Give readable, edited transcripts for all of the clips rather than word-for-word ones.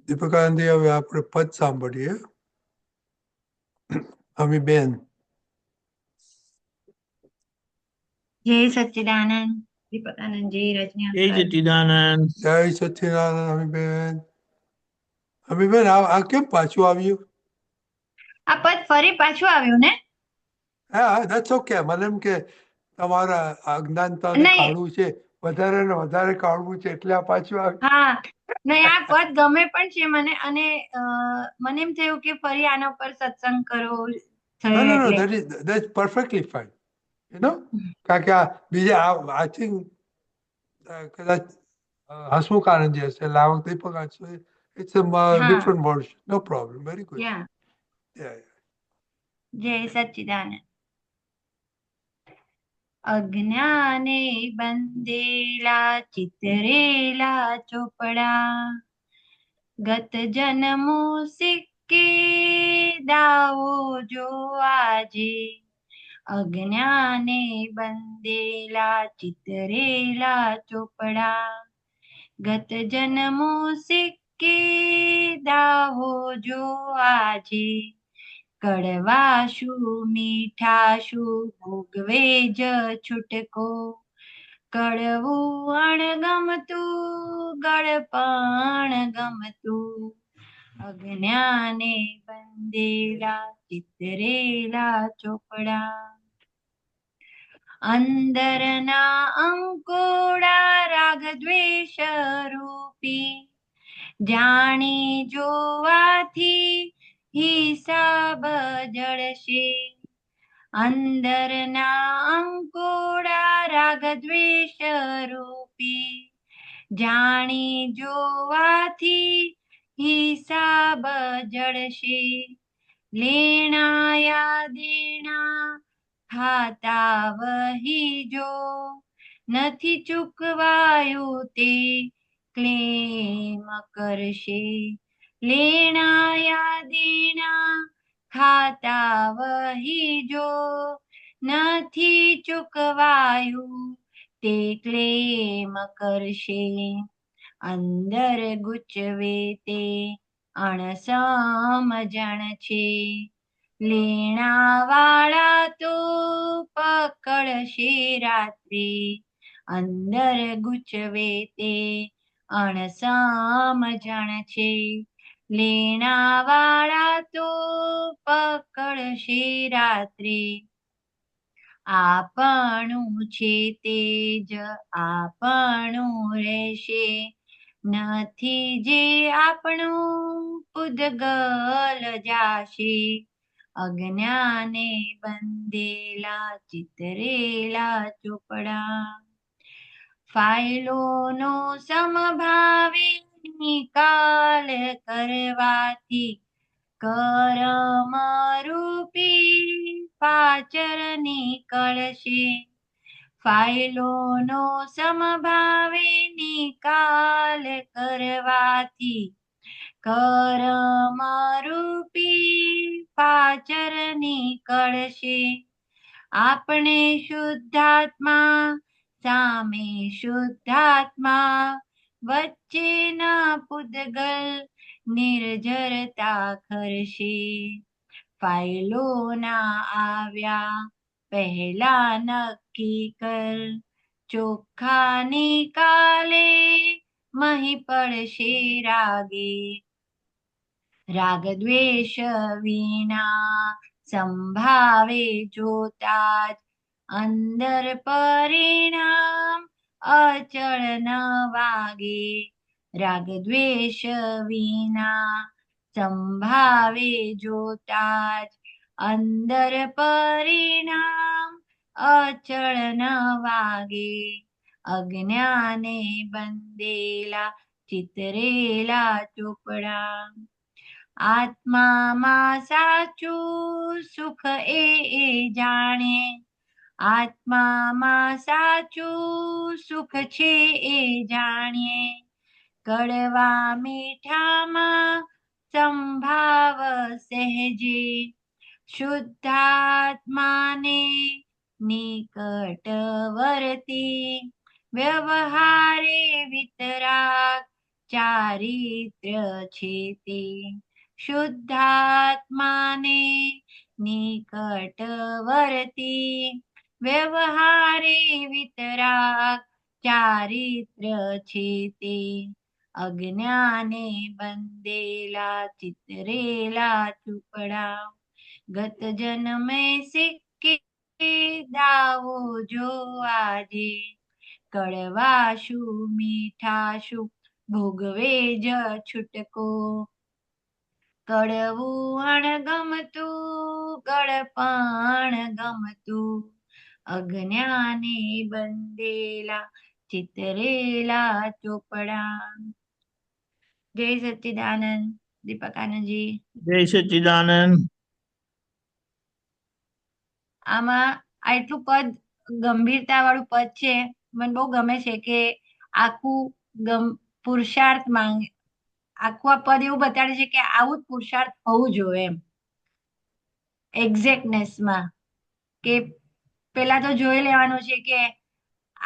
દીપિકાનંદી, હવે આપણે પદ સાંભળીએ. અમીબેન. જય સચ્ચિદાનંદ, દીપકાનંદજી, રજની જય અંકલ. સચ્ચિદાનંદ. જય સચ્ચિદાનંદ. અમીબેન, અમીબેન, આ કેમ પાછું આવ્યું? આ પદ ફરી પાછું આવ્યું ને? હા, that's okay. મને એમ કે તમારા અજ્ઞાનતાને નહીં, કાઢવું છે, વધારે ને વધારે કાઢવું છે, એટલે આ પાછું આવ્યું. હા, નહીં, આ પદ ગમે પણ છે મને. અને મને એમ થયું કે ફરી આના ઉપર સત્સંગ કરવો No, થયો no, no, એટલે. that's perfectly fine. કારણ કે આ બીજા આઈ થિંક કદાચ હસમુખ આનંદજી હશે, લાવક દીપક હશે. It's a હા, different version. No problem. Very good. યા, Yeah, જય સચ્ચિદાનંદ. અજ્ઞાને બંધેલા ચિતરેલા ચોપડા, ગત જન્મો સિક્કે દાવો જો આજે. અજ્ઞાને બંધેલા ચિતરેલા ચોપડા, ગત જન્મો સિક્કે દાવો જો આજે. કડવા શું મીઠા શું ભોગવે જ છૂટકો, કડવું અણગમતું ગળપણ ગમતું. અજ્ઞાને બંધેલા ચિતરેલા ચોપડા, અંદરના અંકોડા રાગ દ્વેષ રૂપી, જાણી જોવાથી હિસાબ જળશે. અંદરના અંકોડા રાગ દ્વેષ રૂપી, જાણી જોવાથી હિસાબ જળશે. લેણાયા દેણા ખાતા વહી જો, નથી ચૂકવાયું તે ક્લેમ કરશે. લેણાયા દેણા ખાતા વહી જો, નથી ચૂકવાયું તે ક્લેમ કરશે. અંદર ગુચવે તે અણસમજણ છે, લેણાવાળા તો પકડશે રાત્રે. અંદર ગુચવે તે અણસમજણ છે, લેણાવાળા તો પકડશે રાત્રે. આપણું છે તે જ આપણું રહેશે, નથી જે આપણું પૂદગલ જાશે. અજ્ઞાને બંધેલા ચિતરેલા ચોપડા, ફાઇલોનો સમભાવે નિકાલ કરવાથી કરમ રૂપી પાચર નીકળશે. ફાઇલોનો સમભાવે નિકાલ કરવાથી કરમ રૂપી પાચર નીકળશે. આપણે શુદ્ધાત્મા સામે શુદ્ધાત્મા, વચ્ચેના પૂદગલ નિર્જરતા કરશે. ફાઇલોના આવ્યા પહેલા નક્કી કર, ચોખ્ખા નિકાલે મહી પડશે રાગે. રાગ દ્વેષ વિના સંભાવે જોતા જ, અંદર પરિણામ અચળ ન વાગે. રાગ દ્વેષ વિના સંભાવે જોતા જ, અંદર પરિણામ અચળ ન વાગે. અજ્ઞાને બંધેલા ચિતરેલા ચોપડા, આત્મામાં સાચું સુખ એ જાણે, આત્મામાં સાચું સુખ છે એ જાણીએ. કડવા મીઠામાં સંભાવ સહેજે, શુદ્ધાત્માને નિકટવર્તી વ્યવહારે વિતરાગ ચારિત્ર્ય છે તે શુદ્ધાત્માને નિકટવર્તી વ્યવહારે વિતરાગ ચારિત્ર્ય છે તે અજ્ઞાને બંધેલા ચિતરેલા ચૂપડા ગત જન્મે સિક્કે દાવો જો આજે કડવા શું મીઠા શું ભોગવે જ છૂટકો કડવું અણગમતું ગળપણ ગમતું અજ્ઞાને બંધેલા ચિતરેલા ચોપડા. જય સચ્ચિદાનંદ. દીપક આનંદજી. જય સચ્ચિદાનંદ. આમાં આ એટલું પદ ગંભીરતા વાળું પદ છે, મને બહુ ગમે છે કે આખું પુરુષાર્થ માંગે, આખું આ પદ એવું બતાડે છે કે આવું જ પુરુષાર્થ હોવું જોઈએ એમ એક્ઝેક્ટનેસમાં, કે પેલા તો જોઈ લેવાનું છે કે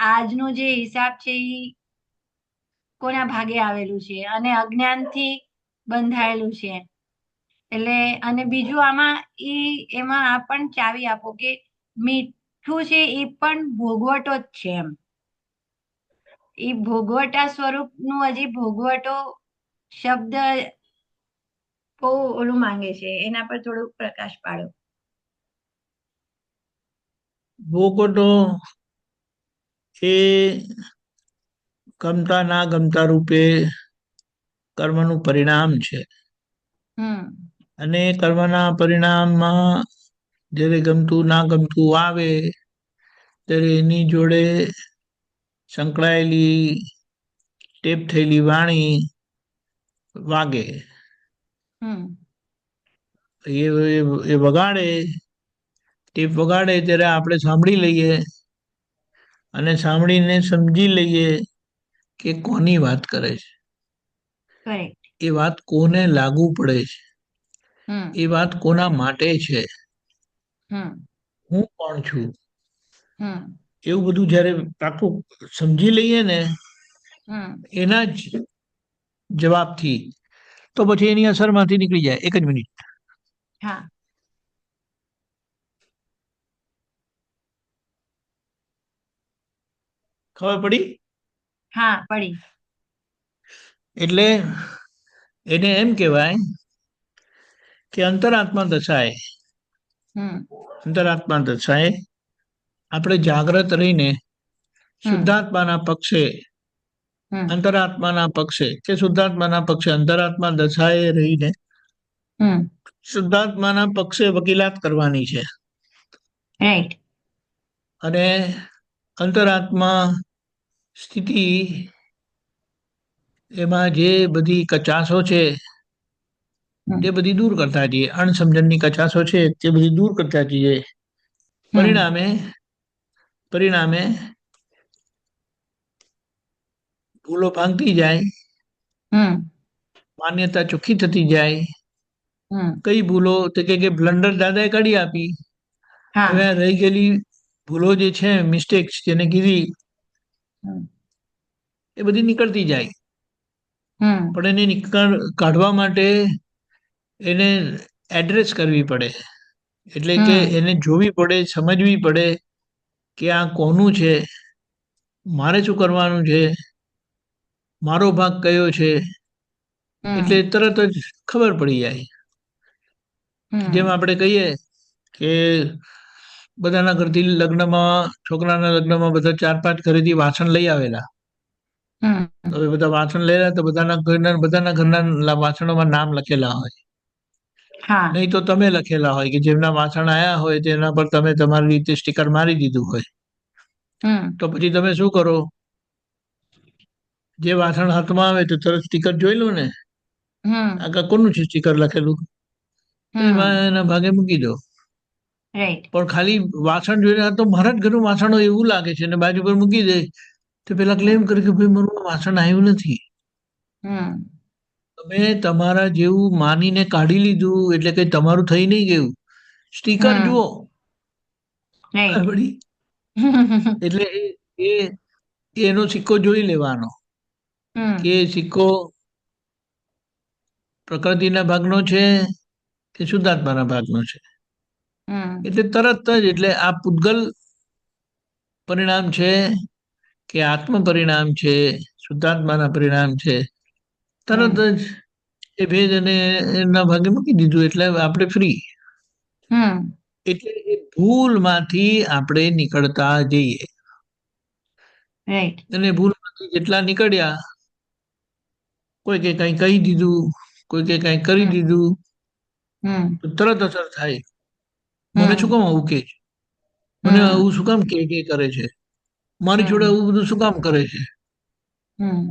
આજનો જે હિસાબ છે એ કોના ભાગે આવેલું છે અને અજ્ઞાનથી બંધાયેલું છે. એટલે અને બીજું આમાં એમાં આ પણ ચાવી આપો કે મીઠું છે એ પણ ભોગવટો જ છે એમ, એ ભોગવટા સ્વરૂપનું હજી ભોગવટો શબ્દ બહુ ઓલું માંગે છે, એના પર થોડું પ્રકાશ પાડો. ભોગવટો એ ગમતા ના ગમતા રૂપે કર્મનું પરિણામ છે. અને કર્મના પરિણામમાં જ્યારે ગમતું ના ગમતું આવે ત્યારે એની જોડે સંકળાયેલી ટેપ થયેલી વાણી વાગે, એ વગાડે, ટેપ વગાડે ત્યારે આપણે સાંભળી લઈએ અને સાંભળીને સમજી લઈએ કે કોની વાત કરે છે, એ વાત કોને લાગુ પડે છે, એ વાત કોના માટે છે, હું કોણ છું, એવું બધું જયારે આખું સમજી લઈએ ને એના જ જવાબથી તો પછી એની અસરમાંથી નીકળી જાય. એક જ મિનિટ. હા. ખબર પડી? હા, પડી. એટલે એને એમ કહેવાય કે અંતરાત્મા દશાએ આપણે જાગ્રત રહીને શુદ્ધાત્માના પક્ષે અંતરાત્માના પક્ષે કે શુદ્ધાત્માના પક્ષે અંતરાત્મા દશાએ રહીને શુદ્ધાત્માના પક્ષે વકીલાત કરવાની છે. અને અંતરાત્મા સ્થિતિ એમાં જે બધી કચાશો છે તે બધી દૂર કરતા જઈએ, અણસમજણની કચાશો છે તે બધી દૂર કરતા જઈએ. પરિણામે ભૂલો ભાંગતી જાય, માન્યતા ચોખ્ખી થતી જાય. કઈ ભૂલો તો કે બ્લન્ડર દાદાએ કાઢી આપી, હવે રહી ગયેલી ભૂલો જે છે, મિસ્ટેક્સ જેને કીધી એ બધી નીકળતી જાય. પણ એને કાઢવા માટે એને એડ્રેસ કરવી પડે, એટલે કે એને જોવી પડે, સમજવી પડે કે આ કોનું છે, મારે શું કરવાનું છે, મારો ભાગ કયો છે, એટલે તરત જ ખબર પડી જાય. જેમ આપણે કહીએ કે બધાના ઘરથી લગ્નમાં, છોકરાના લગ્નમાં બધા 4-5 ઘરેથી વાસણ લઈ આવેલા. હવે બધા વાસણ લેલા તો બધાના ઘરના વાસણોમાં નામ લખેલા હોય, નહીં તો તમે લખેલા હોય કે જેમના વાસણ આયા હોય તેના પર તમે તમારી રીતે સ્ટીકર મારી દીધું હોય. તો પછી તમે શું કરો, જે વાસણ હાથમાં આવે તો તરત સ્ટીકર જોઈ લો ને, આગળ કોનું છે સ્ટીકર લખેલું, એના ભાગે મૂકી દો. પણ ખાલી વાસણ જોઈને તો મારા જ ઘરનું વાસણ હોય એવું લાગે છે, ને બાજુ પર મૂકી દે તો પેલા ક્લેમ કરે કે ભાઈ મારું વાસણ આવ્યું નથી. તમે તમારા જેવું માનીને કાઢી લીધું એટલે કઈ તમારું થઈ નહીં ગયું. સ્ટીકર જુઓ, એટલે એનો સિક્કો જોઈ લેવાનો કે સિક્કો પ્રકૃતિના ભાગનો છે કે શુદ્ધાત્માના ભાગનો છે. એટલે તરત જ એટલે આ પૂતગલ પરિણામ છે કે આત્મ પરિણામ છે, શુદ્ધાત્માના પરિણામ છે, તરત જ એ ભેદ અને એના ભાગે મૂકી દીધું એટલે આપણે ફ્રી. એટલે એ ભૂલમાંથી આપણે નીકળતા જઈએ અને ભૂલમાંથી જેટલા નીકળ્યા, કોઈ કે કઈ કહી દીધું, કોઈ કે કઈ કરી દીધું, તો તરત અસર થાય. મને શું કામ આવું કે છે, મને આવું શું કામ કે કરે છે, મારી જોડે આવું બધું શું કામ કરે છે.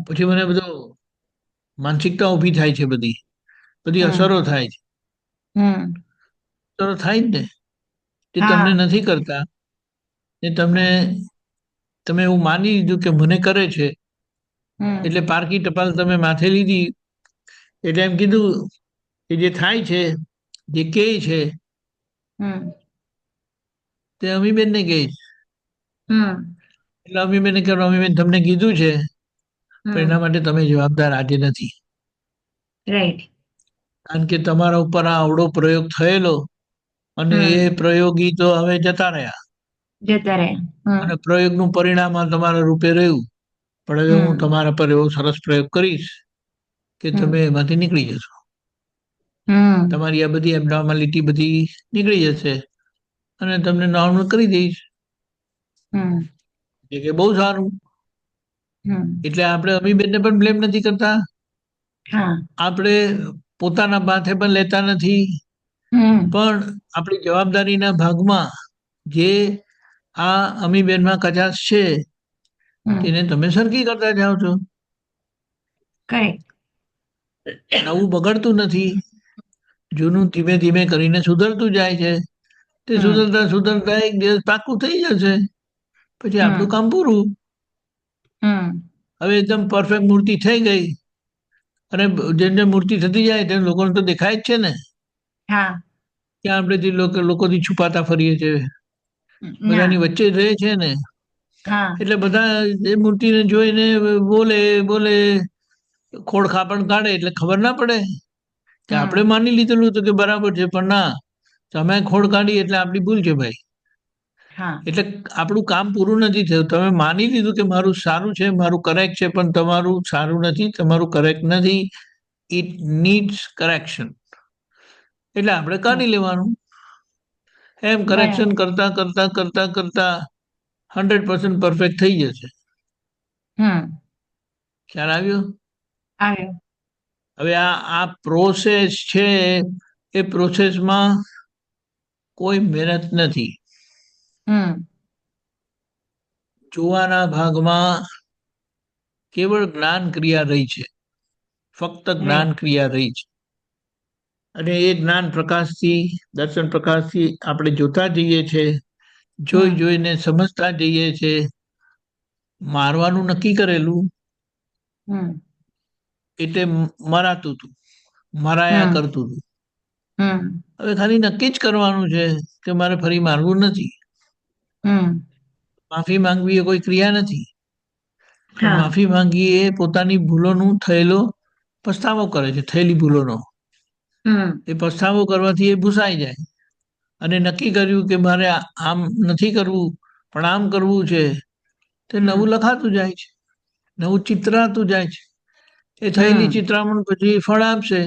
પછી મને બધો માનસિકતા ઊભી થાય છે, બધી અસરો થાય છે. અસરો થાય જ ને, જે તમને નથી કરતા એ તમે એવું માની લીધું કે મને કરે છે, એટલે પારકી ટપાલ તમે માથે લીધી. એટલે એમ કીધું કે જે થાય છે, જે કે છે તે અમીબેન ને કહે. એટલે અમીબેન કહ્યું, અમીબેન તમને કીધું છે, પણ એના માટે તમે જવાબદાર આજે નથી. કારણ કે તમારા ઉપર આ અવળો પ્રયોગ થયેલો અને એ પ્રયોગી તો હવે જતા રહ્યા અને પ્રયોગનું પરિણામ આ તમારા રૂપે રહ્યું. પણ હવે હું તમારા પર એવો સરસ પ્રયોગ કરીશ કે તમે એમાંથી નીકળી જશો. તમારી આ બધી એબનોર્માલિટી બધી નીકળી જશે અને તમને નોર્મલ કરી દઈશ. એ કે બહુ સારું. એટલે આપણે અમીબેનને પણ બ્લેમ નથી કરતા, આપણે પોતાના માથે પણ લેતા નથી, પણ આપણી જવાબદારીના ભાગમાં જે આ અમીબેનમાં કચાશ છે તેને તમે સરખી કરતા જાઓ છો. નવું બગડતું નથી, જૂનું ધીમે ધીમે કરીને સુધરતું જાય છે. તે સુધરતા સુધરતા એક દિવસ પાકું થઈ જશે, પછી આપણું કામ પૂરું. હવે એકદમ પરફેક્ટ મૂર્તિ થઈ ગઈ અને જેમ જેમ મૂર્તિ થતી જાય તેમ લોકોને તો દેખાય જ છે ને કે આપણે લોકોથી છુપાતા ફરીએ છીએ, બધાની વચ્ચે જ રહે છે ને. એટલે બધા એ મૂર્તિને જોઈને બોલે બોલે, ખોડ ખાપણ કાઢે એટલે ખબર ના પડે કે આપણે માની લીધેલું હતું કે બરાબર છે, પણ ના, તમે ખોડ કાઢી એટલે આપણી ભૂલ છે ભાઈ. એટલે આપણું કામ પૂરું નથી થયું. તમે માની લીધું કે મારું સારું છે, મારું કરેક્ટ છે, પણ તમારું સારું નથી, તમારું કરેક્ટ નથી. It needs correction. એટલે આપણે કાઢી લેવાનું. એમ કરેક્શન કરતા કરતા કરતા કરતા 100% પરફેક્ટ થઈ જશે. ખ્યાલ આવ્યો? હવે આ પ્રોસેસ છે, એ પ્રોસેસમાં કોઈ મહેનત નથી. જોવાના ભાગમાં કેવળ જ્ઞાન ક્રિયા રહી છે, ફક્ત જ્ઞાન ક્રિયા રહી છે. અને એ જ્ઞાન પ્રકાશથી, દર્શન પ્રકાશથી આપણે જોતા જઈએ છીએ, જોઈ જોઈને સમજતા જઈએ છીએ. મારવાનું નક્કી કરેલું એટલે મરાતું હતું, મરાયા કરતું હતું. હવે ખાલી નક્કી જ કરવાનું છે કે મારે ફરી મારવું નથી. માફી માંગવી એ કોઈ ક્રિયા નથી. માફી માંગી એ પોતાની ભૂલોનું થયેલો પસ્તાવો કરે છે, થયેલી ભૂલોનો. એ પસ્તાવો કરવાથી એ ભૂસાઈ જાય અને નક્કી કર્યું કે મારે આમ નથી કરવું પણ આમ કરવું છે. તે નવું લખાતું જાય છે, નવું ચિતરાતું જાય છે. એ થયેલી ચિત્રામણ પછી ફળ આપશે.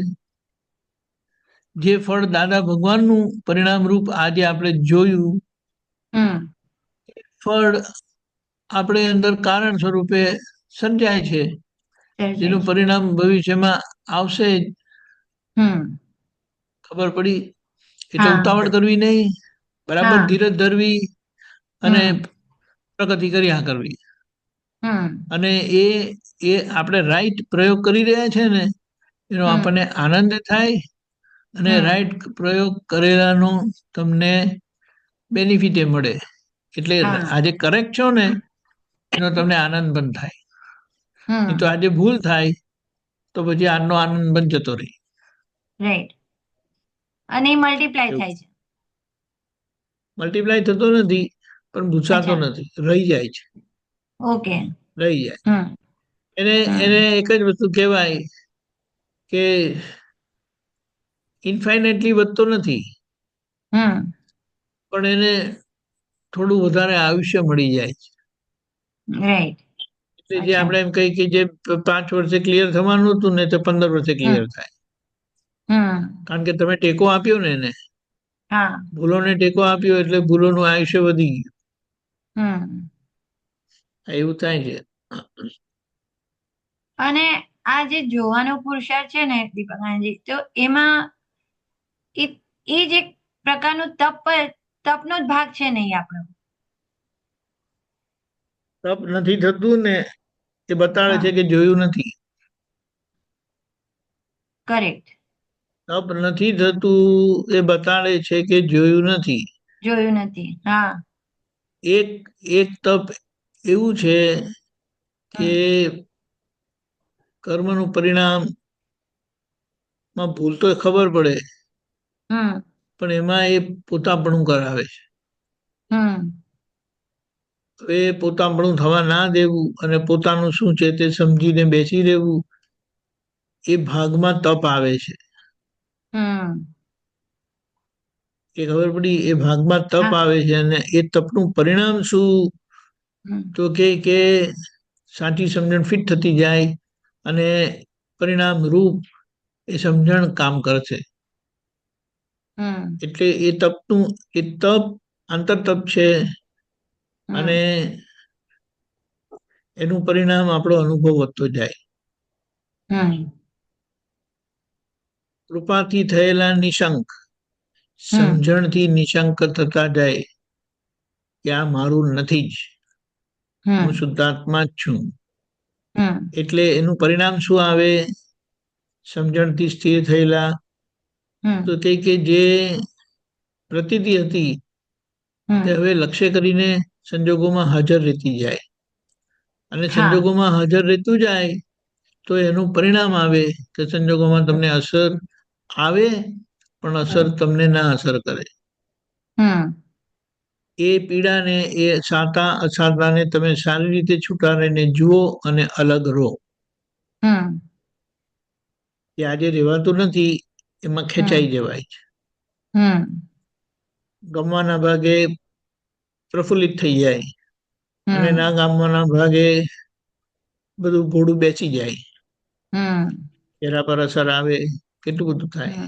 જે ફળ દાદા ભગવાનનું પરિણામ રૂપ આજે આપણે જોયું, ફળ આપણે અંદર કારણ સ્વરૂપે સર્જાય છે, જેનું પરિણામ ભવિષ્યમાં આવશે. ખબર પડી? એટલે ઉતાવળ કરવી નહીં, બરાબર ધીરજ ધરવી અને પ્રગતિ કર્યા કરવી. અને એ આપણે રાઈટ પ્રયોગ કરી રહ્યા છે ને, એનો આપણને આનંદ થાય અને રાઈટ પ્રયોગ કરેલાનો તમને બેનિફિટ એ મળે. એટલે આજે કરેક્ટ છો ને એનો તમને આનંદ પણ થાય. નહીં તો આજે ભૂલ થાય તો પછી આજનો આનંદ પણ જતો રહે. રાઈટ. અને મલ્ટીપ્લાય થાય છે. મલ્ટીપ્લાય થતો નથી, પણ ભૂસાતો નથી, રહી જાય છે. ઓકે. રહી જાય. એને એને એક જ વસ્તુ કહેવાય કે ઇન્ફાઇનેટલી વધતો નથી, પણ એને થોડું વધારે આયુષ્ય મળી જાય છે. રાઈટ. એટલે જે આપણે એમ કહીએ કે જે 5 વર્ષે ક્લિયર થવાનું હતું ને તે 15 વર્ષે ક્લિયર થાય, કારણ કે તમે ટેકો આપ્યો ને એને, હા. ભૂલોને ટેકો આપ્યો એટલે ભૂલોનું આયુષ્ય વધી ગયું. એવું થાય છે. અને આ જે જોવાનો પુરુષાર્થ છે ને દીપકાનંદજી, તો એમાં એ એ જ એક પ્રકારનું તપનો જ ભાગ છે નહીં આપણો. તપ નથી થતું ને એ બતાવે છે હા. કે જોયું નથી. કરેક્ટ. તપ નથી થતું એ બતાડે છે કે જોયું નથી. જોયું નથી. હા. એક એક તપ એવું છે કે કર્મનું પરિણામ માં ભૂલ તો ખબર પડે, પણ એમાં એ પોતાપણું કરાવે છે. એ પોતાપણું થવા ના દેવું અને પોતાનું શું છે તે સમજીને બેસી રહેવું, એ ભાગમાં તપ આવે છે. એ ખબર પડી, એ ભાગમાં તપ હા. આવે છે. અને એ તપનું પરિણામ શું, તો કે સાચી સમજણ ફિટ થતી જાય અને પરિણામ રૂપ એ સમજણ કામ કરશે. એટલે એ તપનું એ તપ આંતર તપ છે અને એનું પરિણામ આપણો અનુભવ વધતો જાય. કૃપાથી થયેલા નિશંક સમજણથી નિશંક થતા જાય કે આ મારું નથી જ, હું શુદ્ધાત્મા જ છું. એટલે એનું પરિણામ શું આવે, સમજણથી સ્થિર થયેલા, તો કે જે પ્રતીતિ હતી તે હવે લક્ષ્ય કરીને સંજોગોમાં હાજર રહેતી જાય. અને હા. સંજોગોમાં હાજર રહેતું જાય તો એનું પરિણામ આવે કે સંજોગોમાં તમને અસર આવે, પણ અસર તમને ના અસર કરે. એ પીડાને, એ સાતા અસાતાને તમે સારી રીતે છૂટાડીને જુઓ અને અલગ રહો. કે આજે રહેવાતું નથી એમાં ખેંચાઈ જવાય છે. ગમવાના ભાગે પ્રફુલ્લિત થઈ જાય અને ના ગમવાના ભાગે બધું ઘોડું બેસી જાય. ચહેરા પર અસર આવે, કેટલું બધું થાય.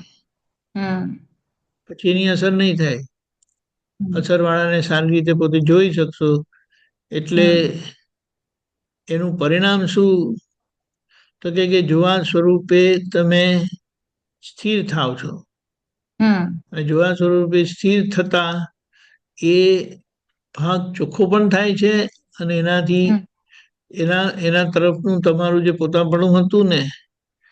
પછી એની અસર નહીં થાય. અસર વાળાને સારી રીતે પોતે જોઈ શકશો. એટલે એનું પરિણામ શું, તો કે જોવા સ્વરૂપે તમે સ્થિર થાવ છો. અને જોવા સ્વરૂપે સ્થિર થતા એ ભાગ ચોખ્ખો પણ થાય છે અને એનાથી એના તરફનું તમારું જે પોતાપણું હતું ને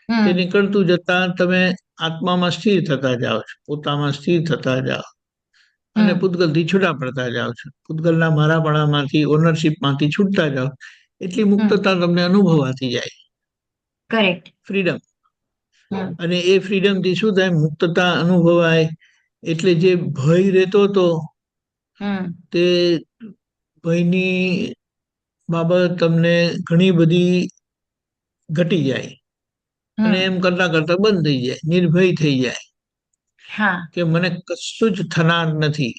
તે નીકળતું જતા તમે આત્મામાં સ્થિર થતા જાઓ છો, પોતામાં સ્થિર થતા જાઓ અને પૂતગલથી છૂટા પડતા જાઓ છો. પૂતગલના મારાપણામાંથી, ઓનરશીપમાંથી છૂટતા જાઓ. એટલી મુક્તતા તમને અનુભવાતી જાય. કરેક્ટ. ફ્રીડમ. અને એ ફ્રીડમથી શું થાય, મુક્તતા અનુભવાય એટલે જે ભય રહેતો હતો તે ભયની બાબત તમને ઘણી બધી ઘટી જાય અને એમ કરતા કરતા બંધ થઈ જાય, નિર્ભય થઈ જાય. હા. કે મને કશું જ થનાર નથી,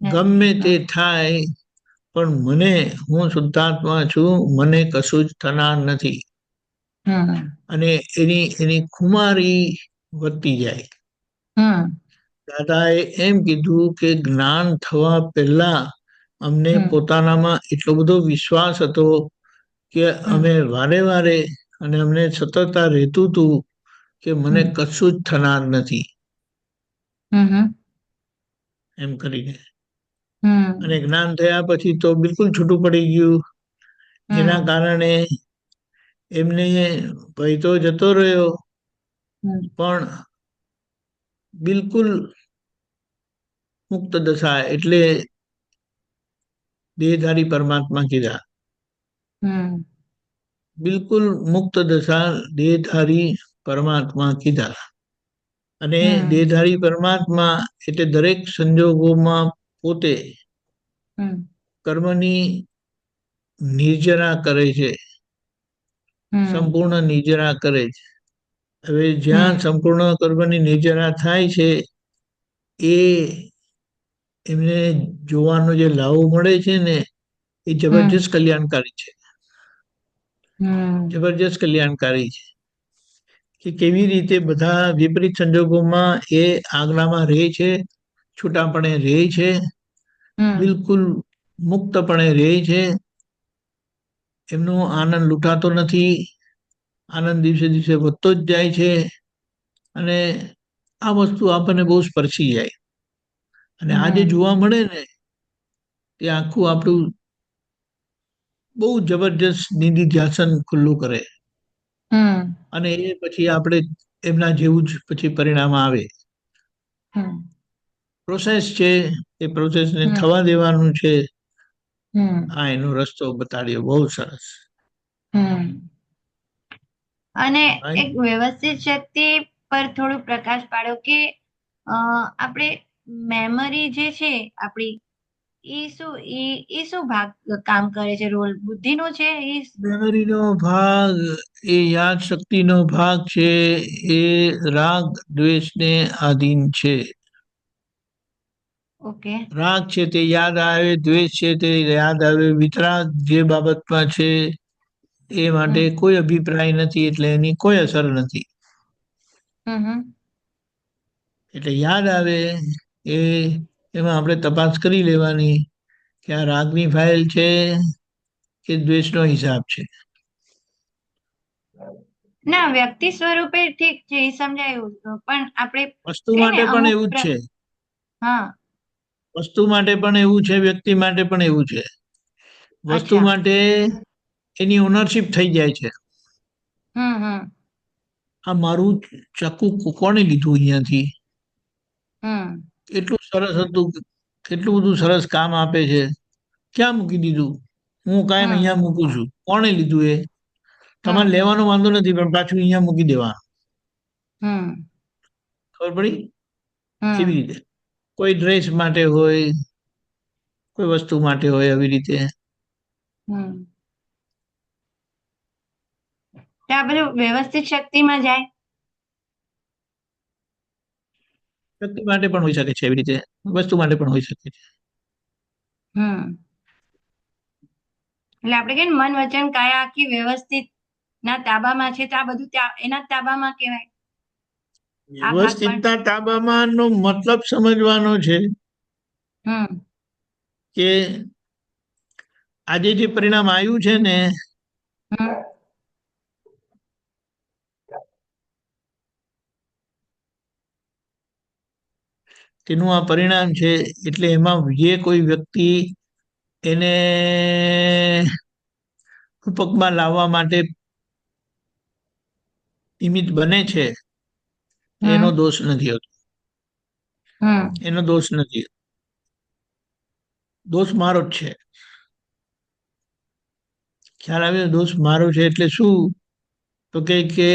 ગમે તે થાય પણ મને, હું શુદ્ધાત્મા છું, મને કશું જ થનાર નથી. અને એની ખુમારી વધતી જાય. દાદાએ એમ કીધું કે જ્ઞાન થવા પહેલા અમને પોતાનામાં એટલો બધો વિશ્વાસ હતો કે અમે વારે વારે અને અમને સતતતા રહેતું હતું કે મને કશું જ થનાર નથી એમ કરીને. અને જ્ઞાન થયા પછી તો બિલકુલ છૂટું પડી ગયું, જેના કારણે એમને ભય તો જતો રહ્યો પણ બિલકુલ મુક્ત દશા, એટલે દેહધારી પરમાત્મા કીધા. બિલકુલ મુક્ત દશા, દેહધારી પરમાત્મા કીધા. અને દેહધારી પરમાત્મા એટલે દરેક સંજોગોમાં પોતે કર્મની નિર્જરા કરે છે. સંપૂર્ણ નિજરા કરે છે. હવે જ્યાં સંપૂર્ણ કર્મની નિજરા થાય છે એ એમને જોવાનો જે લાવો મળે છે ને એ જબરજસ્ત કલ્યાણકારી છે. જબરજસ્ત કલ્યાણકારી છે કે કેવી રીતે બધા વિપરીત સંજોગોમાં એ આજ્ઞામાં રહે છે, છૂટાપણે રહે છે, બિલકુલ મુક્તપણે રહે છે. એમનો આનંદ લૂંટાતો નથી, આનંદ દિવસે દિવસે વધતો જ જાય છે. અને આ વસ્તુ આપણને બહુ સ્પર્શી જાય. અને આ જે જોવા મળે ને તે આખું આપણું બહુ જબરજસ્ત નિધિ ધ્યાસન ખુલ્લું કરે. અને એ પછી આપણે એમના જેવું જ પછી પરિણામ આવે. પ્રોસેસ છે, એ પ્રોસેસને થવા દેવાનું છે. આ એનો રસ્તો બતાડ્યો બહુ સરસ. અને એક વ્યવસ્થિત શક્તિ પર થોડું પ્રકાશ પાડો કે આપણે મેમરી જે છે આપણી એ શું ભાગ કામ કરે છે, રોલ બુદ્ધિનો છે મેમરીનો ભાગ એ યાદ શક્તિનો ભાગ છે. એ રાગ દ્વેષને આધીન છે. ઓકે. રાગ છે તે યાદ આવે, દ્વેષ છે તે યાદ આવે, વિતરાગ જે બાબતમાં છે એ માટે કોઈ અભિપ્રાય નથી, એટલે એની કોઈ અસર નથી. એટલે યાદ આવે એ એમાં આપણે તપાસ કરી લેવાની કે આ રાગની ફાઇલ છે કે દ્વેષનો હિસાબ છે. ના, વ્યક્તિ સ્વરૂપે ઠીક છે, એ સમજાયું, પણ આપણે વસ્તુ માટે પણ એવું જ છે. હા, વસ્તુ માટે પણ એવું છે, વ્યક્તિ માટે પણ એવું છે. વસ્તુ માટે એની ઓનરશિપ થઈ જાય છે. આ મારું ચાકુ કોણે લીધું અહીંયાથી? એટલું સરસ હતું, કેટલું બધું સરસ કામ આપે છે, ક્યાં મૂકી દીધું? હું કાયમ અહીંયા મૂકું છું. કોણે લીધું? એ તમારે લેવાનો વાંધો નથી, પણ પાછું અહીંયા મૂકી દેવાનું. ખબર પડી? એવી રીતે કોઈ ડ્રેસ માટે હોય, કોઈ વસ્તુ માટે હોય, આવી રીતે. આ બધું વ્યવસ્થિત શક્તિમાં જાય. વ્યક્તિ માટે પણ હોઈ શકે છે, એવી રીતે વસ્તુ માટે પણ હોઈ શકે છે. એટલે આપણે કે મન વચન કાયા આખી વ્યવસ્થિત ના તાબામાં છે, તો આ બધું એના તાબામાં કહેવાય. વ્યવસ્થિતના તાબામાં નો મતલબ સમજવાનો છે કે આજે જે પરિણામ આવ્યું છે ને તેનું આ પરિણામ છે. એટલે એમાં જે કોઈ વ્યક્તિ એને રૂપકમાં લાવવા માટે નિમિત્ત બને છે, એનો દોષ નથી હોતો. એનો દોષ નથી. દોષ મારો જ છે. ખ્યાલ આવ્યો? દોષ મારો છે એટલે શું? તો કે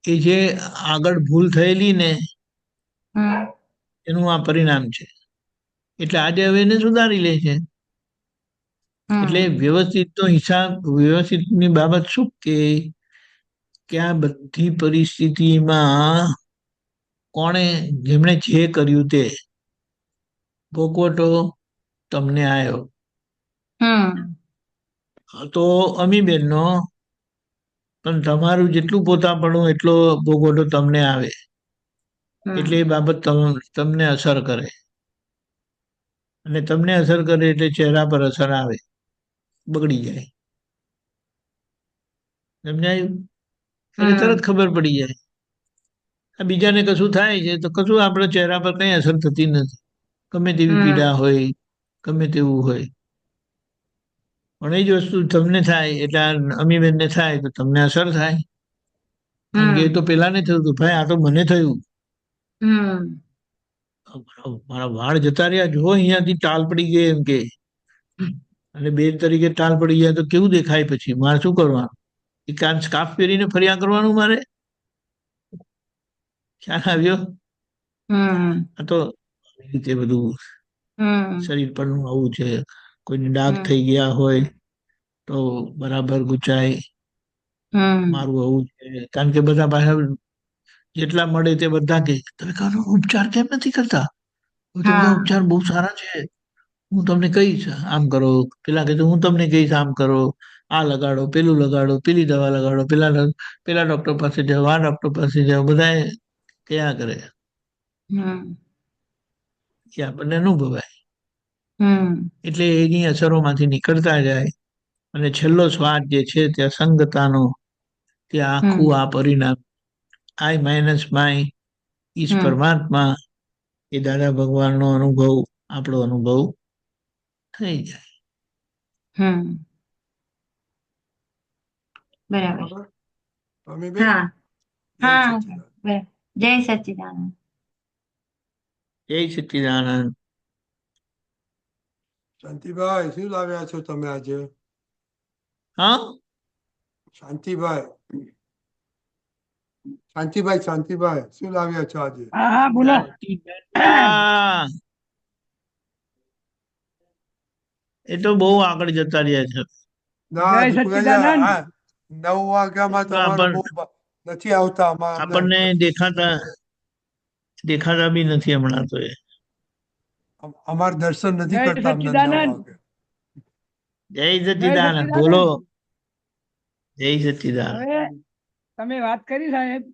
એ જે આગળ ભૂલ થયેલી ને એનું આ પરિણામ છે. એટલે આજે હવે એને સુધારી લે છે. એટલે વ્યવસ્થિતનો હિસાબ, વ્યવસ્થિતની બાબત શું કે આ બધી પરિસ્થિતિમાં કોણે, જેમણે જે કર્યું તે ભોગવટો તમને આવ્યો. તો અમીબેનનો પણ તમારું જેટલું પોતાપણું એટલો ભોગવટો તમને આવે. એટલે એ બાબત તમને અસર કરે. અને તમને અસર કરે એટલે ચહેરા પર અસર આવે, બગડી જાય. સમજાયું? એટલે તરત ખબર પડી જાય. આ બીજાને કશું થાય છે તો કશું આપણા ચહેરા પર કઈ અસર થતી નથી. ગમે તેવી પીડા હોય, ગમે તેવું હોય, પણ એ જ વસ્તુ તમને થાય એટલે અમીબેનને થાય તો તમને અસર થાય. કારણ કે એ તો પેલા ને થયું હતું, ભાઈ આ તો મને થયું. મારા વાળ જતા રહ્યા, જો અહીંયાથી ટાલ પડી ગઈ એમ કે. અને બેન તરીકે ટાલ પડી જાય તો કેવું દેખાય? પછી મારે શું કરવાનું? એ કાન સ્કાર્ફ પહેરીને ફર્યા કરવાનું મારે? ખ્યાલ આવ્યો? આ તો રીતે બધું શરીર પરનું આવું છે. કોઈને ડાઘ થઈ ગયા હોય તો બરાબર ગુચાય, મારું આવું છે. કારણ કે બધા પાછા જેટલા મળે તે બધા કે તમે કાનો ઉપચાર કેમ નથી કરતા? તો બધા હા ઉપચાર બહુ સારા છે, હું તમને કહીશ આમ કરો. પેલા કે હું તમને કહીશ આમ કરો, આ લગાડો, પેલું લગાડો, પેલી દવા લગાડો, પેલા ડોક્ટર પાસે જાઓ, આ ડોક્ટર પાસે જાઓ, બધા કયા કરે. હમ એ આપણને અનુભવાય. હમ એટલે એની અસરોમાંથી નીકળતા જાય અને છેલ્લો શ્વાસ જે છે ત્યાં સંગતાનો, ત્યાં હમ આખું આ પરિણામ આઈ માઇનસ માય ઈશ હમ પરમાત્મા, એ દાદા ભગવાનનો અનુભવ, આપણો અનુભવ થઈ જાય. હમ બરાબર. બરાબર મમ્મીબેન, હા જય હા સચ્ચિદાનંદ. બરાબર. જય સચ્ચિદાનંદ. જય સચ્ચિદાનંદ. શાંતિભાઈ, શું લાવ્યા છો તમે આજે? હા, શાંતિભાઈ, શાંતિભાઈ, શું લાવ્યા છો આજે? હા હા બોલો. શાંતિ બેટા, એ તો બહુ આગળ જતા રહ્યા છે. ના જય દીપુભાઈ, સચ્ચિદાનંદ. આ 9 વાગ્યામાં તો તમારો બહુ નથી આવતા અમને. આપણને દેખાતા બી નથી હમણાં તો એ. અમાર દર્શન નથી જય કરતા અમને 9 સચ્ચિદાનંદ. વાગે. જય જય સચ્ચિદાનંદ, બોલો. સચ્ચિદાનંદ. જય સચ્ચિદાનંદ. હવે તમે વાત કરી સાહેબ,